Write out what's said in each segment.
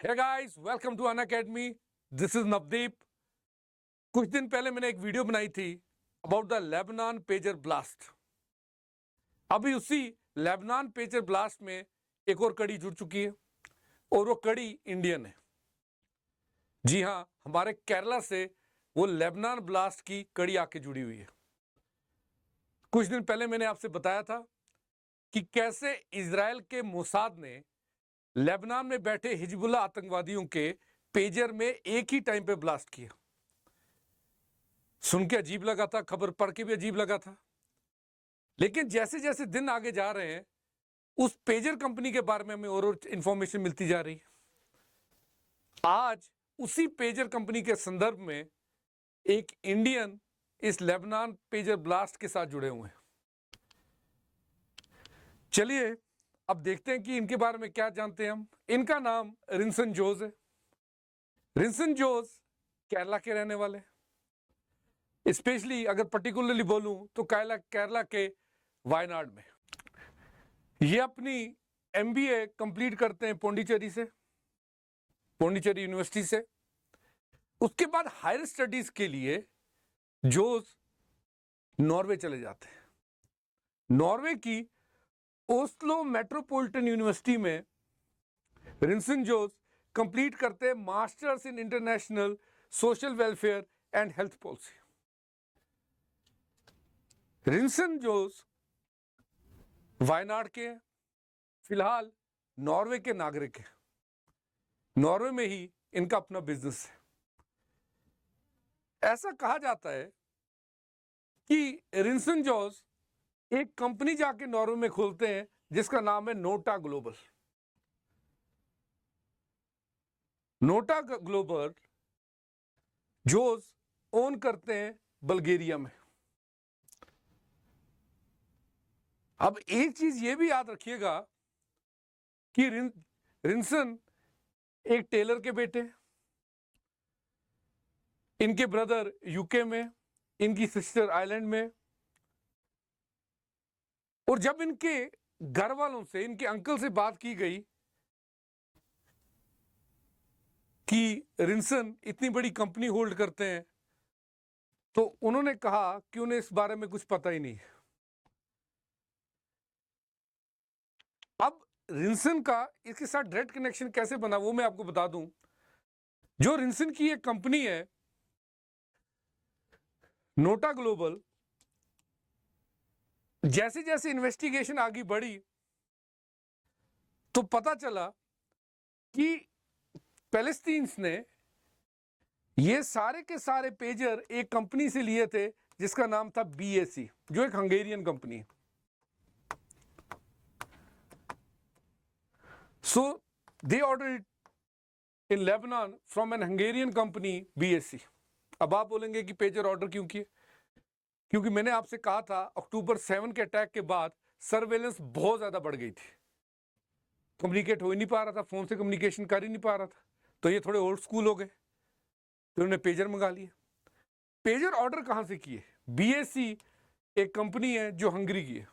Hey guys, welcome to Unacademy. This is Navdeep. कुछ दिन पहले मैंने एक वीडियो बनाई थी about the Lebanon pager blast. अभी उसी लेबनान पेजर ब्लास्ट में एक और कड़ी जुड़ चुकी है और वो कड़ी इंडियन है। जी हाँ, हमारे केरला से वो लेबनान ब्लास्ट की कड़ी आके जुड़ी हुई है। कुछ दिन पहले मैंने आपसे बताया था कि कैसे इजराइल के मोसाद ने लेबनान में बैठे हिजबुल्लाह आतंकवादियों के पेजर में एक ही टाइम पे ब्लास्ट किया। सुन के अजीब लगा था, खबर पढ़ के भी अजीब लगा था, लेकिन जैसे जैसे दिन आगे जा रहे हैं उस पेजर कंपनी के बारे में हमें और इंफॉर्मेशन मिलती जा रही है। आज उसी पेजर कंपनी के संदर्भ में एक इंडियन इस लेबनान पेजर ब्लास्ट के साथ जुड़े हुए हैं। चलिए अब देखते हैं कि इनके बारे में क्या जानते हैं हम। इनका नाम रिंसन जोस है। रिंसन जोस केरला के रहने वाले, स्पेशली अगर पर्टिकुलरली बोलूं तो केरला के वायनाड में। ये अपनी एमबीए कंप्लीट करते हैं पौंडीचेरी यूनिवर्सिटी से। उसके बाद हायर स्टडीज के लिए जोस नॉर्वे चले जाते हैं। नॉर्वे की ओस्लो मेट्रोपॉलिटन यूनिवर्सिटी में रिंसन जोस कंप्लीट करते हैं masters in international social welfare and health policy. Rinson Jose Wayanad के हैं, फिलहाल नॉर्वे के नागरिक हैं। नॉर्वे में ही इनका अपना बिजनेस है। ऐसा कहा जाता है कि रिंसन जोस एक कंपनी जाके नॉर्वे में खोलते हैं जिसका नाम है नोटा ग्लोबल। नोटा ग्लोबल जोस ओन करते हैं बल्गेरिया में। अब एक चीज ये भी याद रखिएगा कि रिंसन एक टेलर के बेटे हैं। इनके ब्रदर यूके में, इनकी सिस्टर आयरलैंड में। और जब इनके घर वालों से, इनके अंकल से बात की गई कि रिंसन इतनी बड़ी कंपनी होल्ड करते हैं, तो उन्होंने कहा कि उन्हें इस बारे में कुछ पता ही नहीं है। अब रिंसन का इसके साथ डायरेक्ट कनेक्शन कैसे बना वो मैं आपको बता दूं। जो रिंसन की एक कंपनी है नोटा ग्लोबल, जैसे जैसे इन्वेस्टिगेशन आगे बढ़ी तो पता चला कि पैलेस्टीन्स ने ये सारे के सारे पेजर एक कंपनी से लिए थे जिसका नाम था बीएसी, जो एक हंगेरियन कंपनी है। So they order in Lebanon from an Hungarian company BAC. अब आप बोलेंगे कि पेजर ऑर्डर क्यों किए? क्योंकि मैंने आपसे कहा था अक्टूबर 7 के अटैक के बाद सर्वेलेंस बहुत ज्यादा बढ़ गई थी। कम्युनिकेट हो ही नहीं पा रहा था, फोन से कम्युनिकेशन कर ही नहीं पा रहा था। तो ये थोड़े ओल्ड स्कूल हो गए, तो उन्होंने पेजर मंगा लिए। पेजर ऑर्डर कहां से किए? बीएसी एक कंपनी है जो हंगरी की है।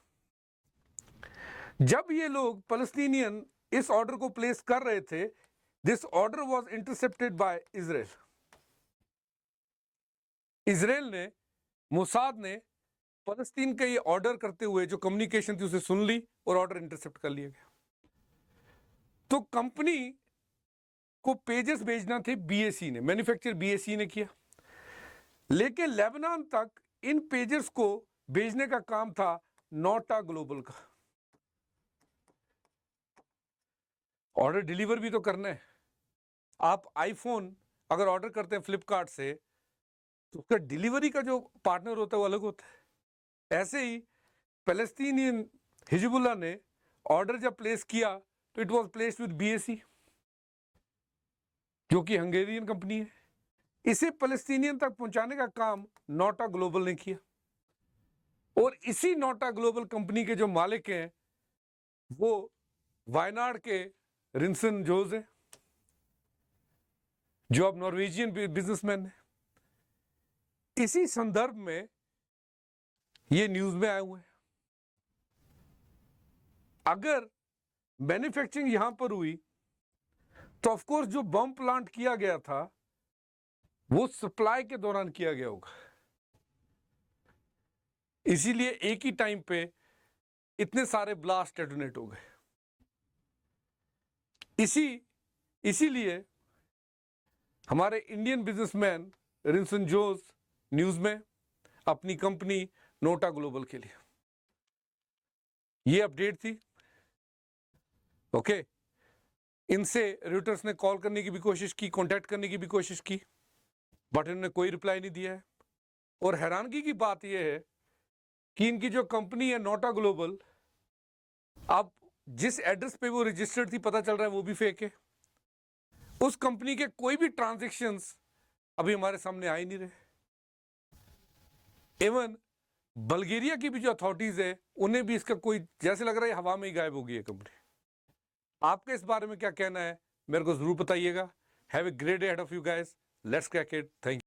जब ये लोग पैलेस्टीनियन इस ऑर्डर को प्लेस कर रहे थे, this order was intercepted bye Israel. Israel ने, मोसाद ने फलस्तीन का ये ऑर्डर करते हुए जो कम्युनिकेशन थी उसे सुन ली और ऑर्डर इंटरसेप्ट कर लिया गया। तो कंपनी को पेजेस भेजना थे बीएसी ने, मैन्युफैक्चर बीएसी ने किया, लेकिन लेबनान तक इन पेजेस को भेजने का काम था नोटा ग्लोबल का। ऑर्डर डिलीवर भी तो करना है। आप आईफोन अगर ऑर्डर करते हैं फ्लिपकार्ट से तो उसका डिलीवरी का जो पार्टनर होता है वो अलग होता है। ऐसे ही पैलेस्टीनियन हिजबुल्लाह ने ऑर्डर जब प्लेस किया तो it was placed with BAC, जो कि हंगेरियन कंपनी है। इसे पैलेस्टीनियन तक पहुंचाने का काम नोटा ग्लोबल ने किया। और इसी नोटा ग्लोबल कंपनी के जो मालिक हैं वो वायनाड के रिंसन जोस है, जो अब नॉर्वेजियन बिजनेसमैन है। इसी संदर्भ में ये न्यूज में आए हुए हैं। अगर मैन्युफैक्चरिंग यहां पर हुई तो ऑफ कोर्स जो बम प्लांट किया गया था वो सप्लाई के दौरान किया गया होगा, इसीलिए एक ही टाइम पे इतने सारे ब्लास्ट डेटोनेट हो गए। इसीलिए हमारे इंडियन बिजनेसमैन रिंसन जोस न्यूज में अपनी कंपनी नोटा ग्लोबल के लिए, ये अपडेट थी। ओके, इनसे रॉयटर्स ने कॉल करने की भी कोशिश की, कांटेक्ट करने की भी कोशिश की, बट इन्होंने कोई रिप्लाई नहीं दिया है। और हैरानगी की बात यह है कि इनकी जो कंपनी है नोटा ग्लोबल, अब जिस एड्रेस पे वो रजिस्टर्ड थी पता चल रहा है वो भी फेक है। उस कंपनी के कोई भी ट्रांजैक्शंस अभी हमारे सामने आ ही नहीं रहे। इवन बल्गेरिया की भी जो अथॉरिटीज है उन्हें भी इसका कोई, जैसे लग रहा है हवा में ही गायब हो गई है कंपनी। आपका इस बारे में क्या कहना है मेरे को जरूर बताइएगा। Have a great day ahead of you guys, let's crack it, thank you.